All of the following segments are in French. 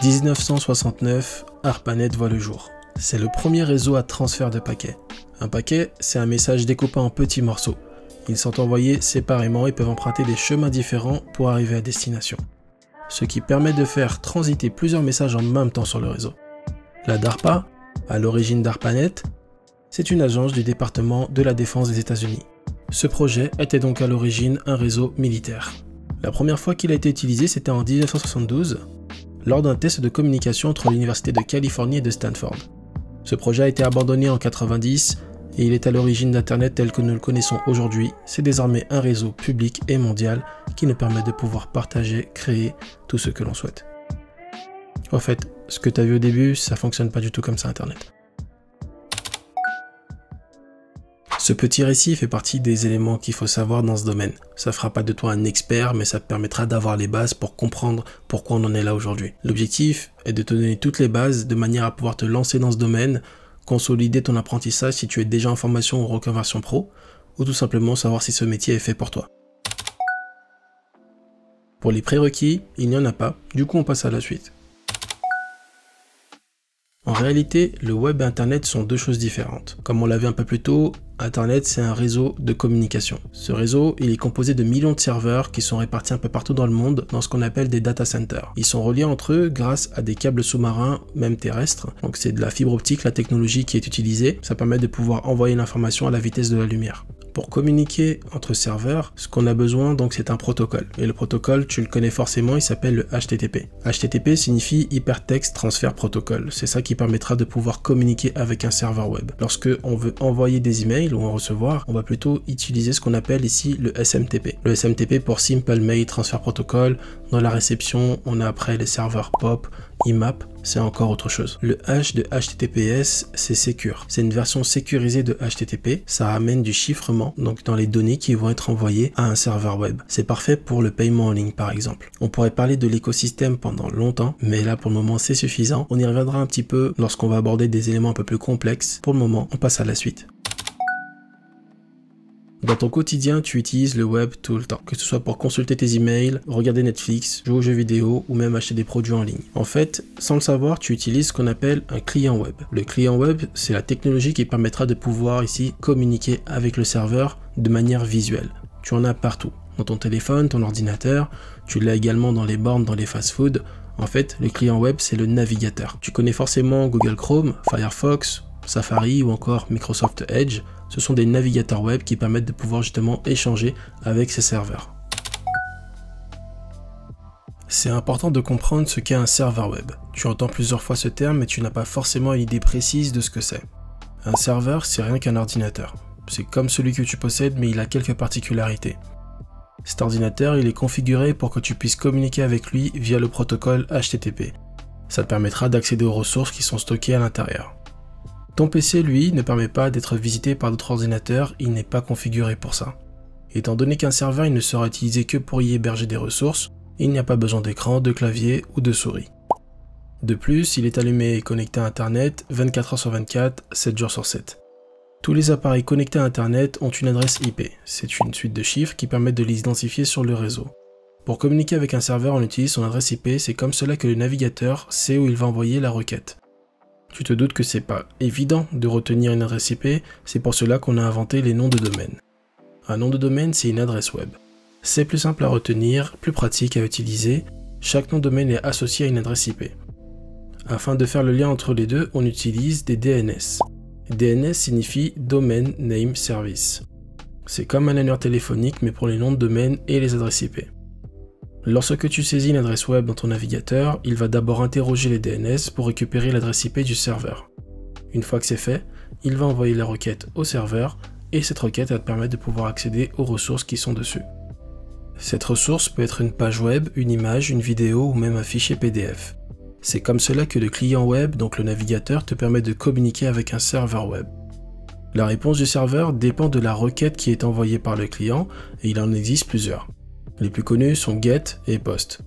1969, ARPANET voit le jour. C'est le premier réseau à transfert de paquets. Un paquet, c'est un message découpé en petits morceaux. Ils sont envoyés séparément et peuvent emprunter des chemins différents pour arriver à destination. Ce qui permet de faire transiter plusieurs messages en même temps sur le réseau. La DARPA, à l'origine d'ARPANET, c'est une agence du département de la défense des États-Unis. Ce projet était donc à l'origine un réseau militaire. La première fois qu'il a été utilisé, c'était en 1972, lors d'un test de communication entre l'université de Californie et de Stanford. Ce projet a été abandonné en 1990 et il est à l'origine d'Internet tel que nous le connaissons aujourd'hui. C'est désormais un réseau public et mondial qui nous permet de pouvoir partager, créer tout ce que l'on souhaite. En fait, ce que tu as vu au début, ça fonctionne pas du tout comme ça Internet. Ce petit récit fait partie des éléments qu'il faut savoir dans ce domaine. Ça fera pas de toi un expert, mais ça te permettra d'avoir les bases pour comprendre pourquoi on en est là aujourd'hui. L'objectif est de te donner toutes les bases de manière à pouvoir te lancer dans ce domaine, consolider ton apprentissage si tu es déjà en formation ou reconversion pro, ou tout simplement savoir si ce métier est fait pour toi. Pour les prérequis, il n'y en a pas, du coup on passe à la suite. En réalité, le web et Internet sont deux choses différentes. Comme on l'a vu un peu plus tôt, Internet c'est un réseau de communication. Ce réseau, il est composé de millions de serveurs qui sont répartis un peu partout dans le monde dans ce qu'on appelle des data centers. Ils sont reliés entre eux grâce à des câbles sous-marins, même terrestres. Donc c'est de la fibre optique, la technologie qui est utilisée. Ça permet de pouvoir envoyer l'information à la vitesse de la lumière. Pour communiquer entre serveurs, ce qu'on a besoin, donc c'est un protocole. Et le protocole, tu le connais forcément, il s'appelle le HTTP. HTTP signifie Hypertext Transfer Protocol. C'est ça qui permettra de pouvoir communiquer avec un serveur web. Lorsque on veut envoyer des emails ou en recevoir, on va plutôt utiliser ce qu'on appelle ici le SMTP. Le SMTP pour Simple Mail Transfer Protocol. Dans la réception, on a après les serveurs POP, IMAP, c'est encore autre chose. Le H de HTTPS, c'est Secure. C'est une version sécurisée de HTTP. Ça amène du chiffrement, donc dans les données qui vont être envoyées à un serveur web. C'est parfait pour le paiement en ligne, par exemple. On pourrait parler de l'écosystème pendant longtemps, mais là, pour le moment, c'est suffisant. On y reviendra un petit peu lorsqu'on va aborder des éléments un peu plus complexes. Pour le moment, on passe à la suite. Dans ton quotidien, tu utilises le web tout le temps, que ce soit pour consulter tes emails, regarder Netflix, jouer aux jeux vidéo ou même acheter des produits en ligne. En fait, sans le savoir, tu utilises ce qu'on appelle un client web. Le client web, c'est la technologie qui permettra de pouvoir ici communiquer avec le serveur de manière visuelle. Tu en as partout, dans ton téléphone, ton ordinateur, tu l'as également dans les bornes, dans les fast-foods. En fait, le client web, c'est le navigateur. Tu connais forcément Google Chrome, Firefox, Safari ou encore Microsoft Edge. Ce sont des navigateurs web qui permettent de pouvoir justement échanger avec ces serveurs. C'est important de comprendre ce qu'est un serveur web. Tu entends plusieurs fois ce terme, mais tu n'as pas forcément une idée précise de ce que c'est. Un serveur, c'est rien qu'un ordinateur. C'est comme celui que tu possèdes, mais il a quelques particularités. Cet ordinateur, il est configuré pour que tu puisses communiquer avec lui via le protocole HTTP. Ça te permettra d'accéder aux ressources qui sont stockées à l'intérieur. Ton PC, lui, ne permet pas d'être visité par d'autres ordinateurs, il n'est pas configuré pour ça. Étant donné qu'un serveur il ne sera utilisé que pour y héberger des ressources, il n'y a pas besoin d'écran, de clavier ou de souris. De plus, il est allumé et connecté à Internet 24 h sur 24, 7 jours sur 7. Tous les appareils connectés à Internet ont une adresse IP. C'est une suite de chiffres qui permettent de les identifier sur le réseau. Pour communiquer avec un serveur, on utilise son adresse IP, c'est comme cela que le navigateur sait où il va envoyer la requête. Tu te doutes que c'est pas évident de retenir une adresse IP, c'est pour cela qu'on a inventé les noms de domaine. Un nom de domaine, c'est une adresse web. C'est plus simple à retenir, plus pratique à utiliser, chaque nom de domaine est associé à une adresse IP. Afin de faire le lien entre les deux, on utilise des DNS. DNS signifie Domain Name Service. C'est comme un annuaire téléphonique mais pour les noms de domaine et les adresses IP. Lorsque tu saisis une adresse web dans ton navigateur, il va d'abord interroger les DNS pour récupérer l'adresse IP du serveur. Une fois que c'est fait, il va envoyer la requête au serveur et cette requête va te permettre de pouvoir accéder aux ressources qui sont dessus. Cette ressource peut être une page web, une image, une vidéo ou même un fichier PDF. C'est comme cela que le client web, donc le navigateur, te permet de communiquer avec un serveur web. La réponse du serveur dépend de la requête qui est envoyée par le client et il en existe plusieurs. Les plus connus sont GET et POST.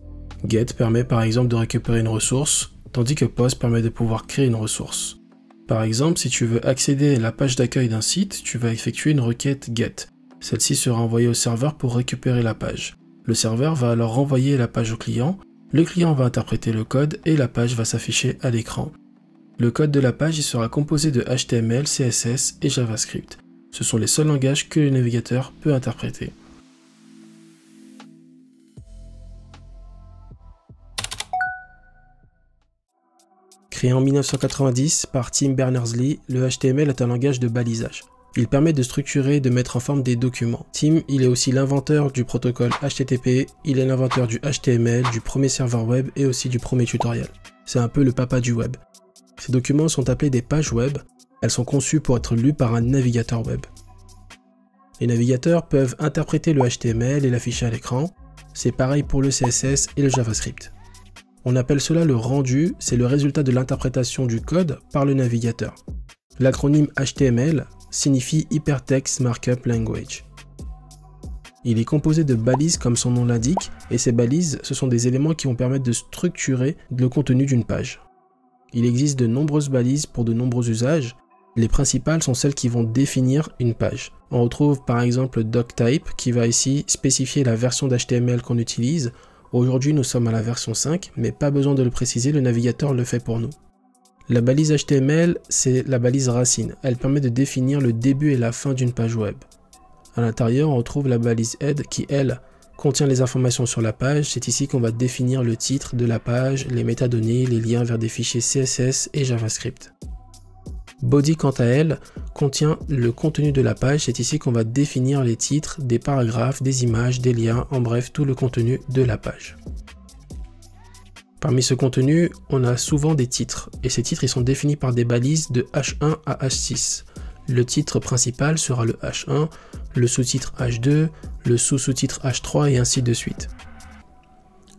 GET permet par exemple de récupérer une ressource, tandis que POST permet de pouvoir créer une ressource. Par exemple, si tu veux accéder à la page d'accueil d'un site, tu vas effectuer une requête GET. Celle-ci sera envoyée au serveur pour récupérer la page. Le serveur va alors renvoyer la page au client Le client va interpréter le code et la page va s'afficher à l'écran. Le code de la page il sera composé de HTML, CSS et JavaScript. Ce sont les seuls langages que le navigateur peut interpréter. Créé en 1990 par Tim Berners-Lee, le HTML est un langage de balisage. Il permet de structurer et de mettre en forme des documents. Tim, il est aussi l'inventeur du protocole HTTP, il est l'inventeur du HTML, du premier serveur web et aussi du premier tutoriel. C'est un peu le papa du web. Ces documents sont appelés des pages web. Elles sont conçues pour être lues par un navigateur web. Les navigateurs peuvent interpréter le HTML et l'afficher à l'écran. C'est pareil pour le CSS et le JavaScript. On appelle cela le rendu, c'est le résultat de l'interprétation du code par le navigateur. L'acronyme HTML signifie Hypertext Markup Language. Il est composé de balises comme son nom l'indique, et ces balises, ce sont des éléments qui vont permettre de structurer le contenu d'une page. Il existe de nombreuses balises pour de nombreux usages. Les principales sont celles qui vont définir une page. On retrouve par exemple doctype qui va ici spécifier la version d'HTML qu'on utilise. Aujourd'hui, nous sommes à la version 5, mais pas besoin de le préciser, le navigateur le fait pour nous. La balise HTML, c'est la balise racine. Elle permet de définir le début et la fin d'une page web. À l'intérieur, on retrouve la balise head qui, elle, contient les informations sur la page. C'est ici qu'on va définir le titre de la page, les métadonnées, les liens vers des fichiers CSS et JavaScript. Body, quant à elle, contient le contenu de la page. C'est ici qu'on va définir les titres, des paragraphes, des images, des liens, en bref, tout le contenu de la page. Parmi ce contenu, on a souvent des titres, et ces titres ils sont définis par des balises de H1 à H6. Le titre principal sera le H1, le sous-titre H2, le sous-sous-titre H3 et ainsi de suite.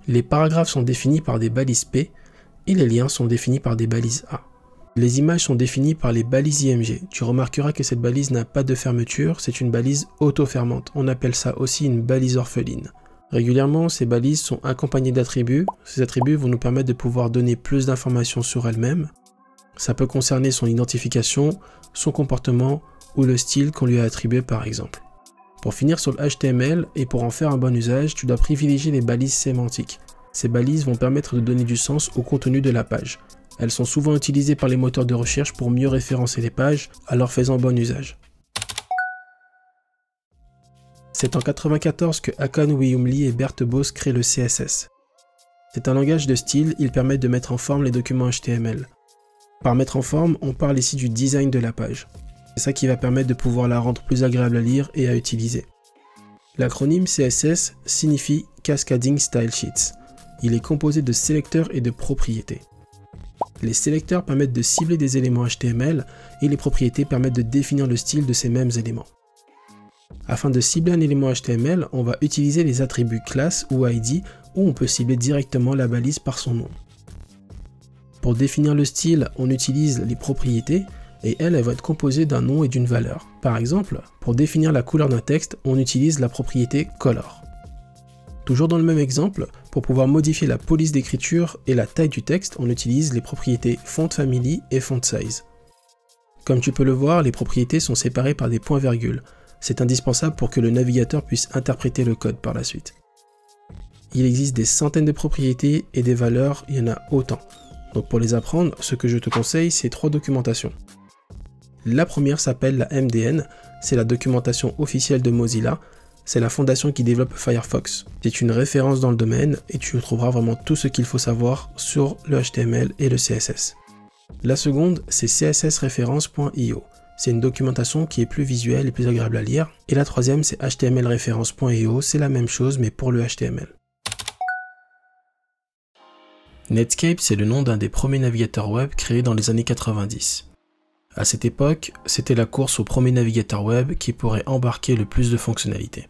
Les paragraphes sont définis par des balises P, et les liens sont définis par des balises A. Les images sont définies par les balises IMG. Tu remarqueras que cette balise n'a pas de fermeture, c'est une balise auto-fermante. On appelle ça aussi une balise orpheline. Régulièrement, ces balises sont accompagnées d'attributs. Ces attributs vont nous permettre de pouvoir donner plus d'informations sur elles-mêmes. Ça peut concerner son identification, son comportement ou le style qu'on lui a attribué par exemple. Pour finir sur le HTML et pour en faire un bon usage, tu dois privilégier les balises sémantiques. Ces balises vont permettre de donner du sens au contenu de la page. Elles sont souvent utilisées par les moteurs de recherche pour mieux référencer les pages, alors fais-en bon usage. C'est en 1994 que Håkon Wiumli et Bert Bos créent le CSS. C'est un langage de style, il permet de mettre en forme les documents HTML. Par mettre en forme, on parle ici du design de la page. C'est ça qui va permettre de pouvoir la rendre plus agréable à lire et à utiliser. L'acronyme CSS signifie Cascading Style Sheets. Il est composé de sélecteurs et de propriétés. Les sélecteurs permettent de cibler des éléments HTML et les propriétés permettent de définir le style de ces mêmes éléments. Afin de cibler un élément HTML, on va utiliser les attributs class ou ID où on peut cibler directement la balise par son nom. Pour définir le style, on utilise les propriétés et elles vont être composées d'un nom et d'une valeur. Par exemple, pour définir la couleur d'un texte, on utilise la propriété color. Toujours dans le même exemple, pour pouvoir modifier la police d'écriture et la taille du texte, on utilise les propriétés font family et font size. Comme tu peux le voir, les propriétés sont séparées par des points-virgules. C'est indispensable pour que le navigateur puisse interpréter le code par la suite. Il existe des centaines de propriétés et des valeurs, il y en a autant. Donc pour les apprendre, ce que je te conseille, c'est 3 documentations. La première s'appelle la MDN, c'est la documentation officielle de Mozilla. C'est la fondation qui développe Firefox. C'est une référence dans le domaine et tu trouveras vraiment tout ce qu'il faut savoir sur le HTML et le CSS. La seconde, c'est cssreference.io. C'est une documentation qui est plus visuelle et plus agréable à lire. Et la troisième, c'est htmlreference.io. C'est la même chose mais pour le HTML. Netscape, c'est le nom d'un des premiers navigateurs web créés dans les années 90. À cette époque, c'était la course au premier navigateur web qui pourrait embarquer le plus de fonctionnalités.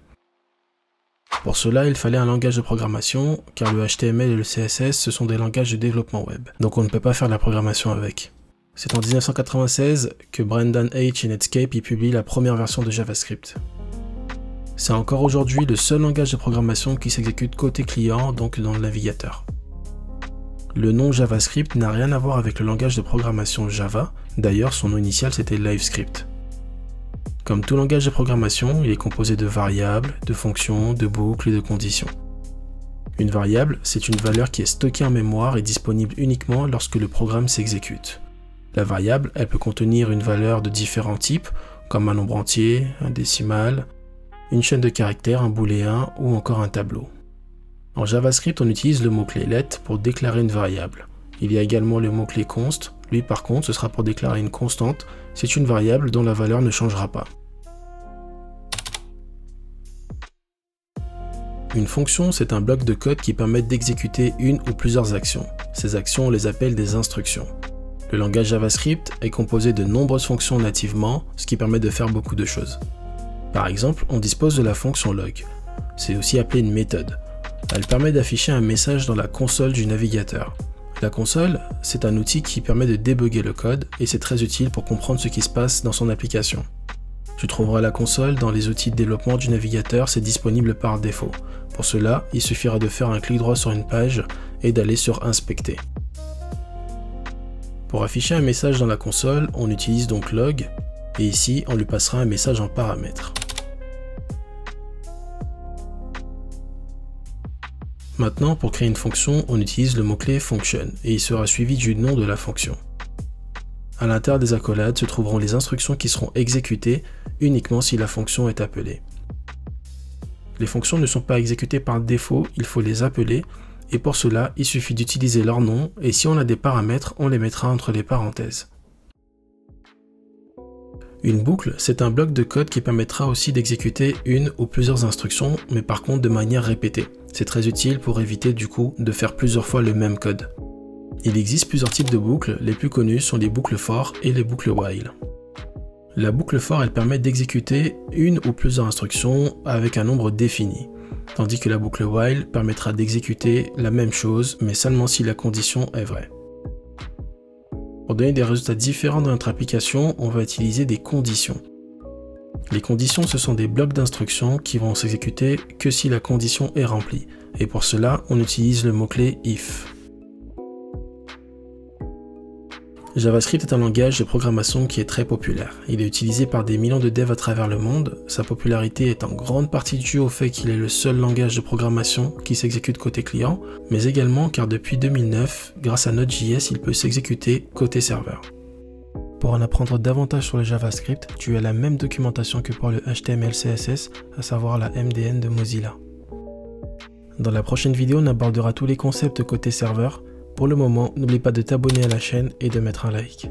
Pour cela, il fallait un langage de programmation, car le HTML et le CSS, ce sont des langages de développement web, donc on ne peut pas faire de la programmation avec. C'est en 1996 que Brendan H. et Netscape y publient la première version de JavaScript. C'est encore aujourd'hui le seul langage de programmation qui s'exécute côté client, donc dans le navigateur. Le nom JavaScript n'a rien à voir avec le langage de programmation Java, d'ailleurs son nom initial c'était LiveScript. Comme tout langage de programmation, il est composé de variables, de fonctions, de boucles et de conditions. Une variable, c'est une valeur qui est stockée en mémoire et disponible uniquement lorsque le programme s'exécute. La variable, elle peut contenir une valeur de différents types, comme un nombre entier, un décimal, une chaîne de caractères, un booléen ou encore un tableau. En JavaScript, on utilise le mot-clé let pour déclarer une variable. Il y a également le mot-clé const, lui par contre ce sera pour déclarer une constante, c'est une variable dont la valeur ne changera pas. Une fonction, c'est un bloc de code qui permet d'exécuter une ou plusieurs actions. Ces actions, on les appelle des instructions. Le langage JavaScript est composé de nombreuses fonctions nativement, ce qui permet de faire beaucoup de choses. Par exemple, on dispose de la fonction log. C'est aussi appelé une méthode. Elle permet d'afficher un message dans la console du navigateur. La console, c'est un outil qui permet de débugger le code et c'est très utile pour comprendre ce qui se passe dans son application. Tu trouveras la console dans les outils de développement du navigateur, c'est disponible par défaut. Pour cela, il suffira de faire un clic droit sur une page et d'aller sur Inspecter. Pour afficher un message dans la console, on utilise donc log et ici on lui passera un message en paramètres. Maintenant, pour créer une fonction, on utilise le mot-clé function et il sera suivi du nom de la fonction. À l'intérieur des accolades se trouveront les instructions qui seront exécutées uniquement si la fonction est appelée. Les fonctions ne sont pas exécutées par défaut, il faut les appeler et pour cela, il suffit d'utiliser leur nom et si on a des paramètres, on les mettra entre les parenthèses. Une boucle, c'est un bloc de code qui permettra aussi d'exécuter une ou plusieurs instructions, mais par contre de manière répétée. C'est très utile pour éviter du coup de faire plusieurs fois le même code. Il existe plusieurs types de boucles, les plus connus sont les boucles for et les boucles while. La boucle for, elle permet d'exécuter une ou plusieurs instructions avec un nombre défini, tandis que la boucle while permettra d'exécuter la même chose, mais seulement si la condition est vraie. Pour donner des résultats différents dans notre application, on va utiliser des conditions. Les conditions, ce sont des blocs d'instructions qui vont s'exécuter que si la condition est remplie, et pour cela, on utilise le mot-clé if. JavaScript est un langage de programmation qui est très populaire. Il est utilisé par des millions de devs à travers le monde. Sa popularité est en grande partie due au fait qu'il est le seul langage de programmation qui s'exécute côté client, mais également car depuis 2009, grâce à Node.js, il peut s'exécuter côté serveur. Pour en apprendre davantage sur le JavaScript, tu as la même documentation que pour le HTML CSS, à savoir la MDN de Mozilla. Dans la prochaine vidéo, on abordera tous les concepts côté serveur. Pour le moment, n'oublie pas de t'abonner à la chaîne et de mettre un like.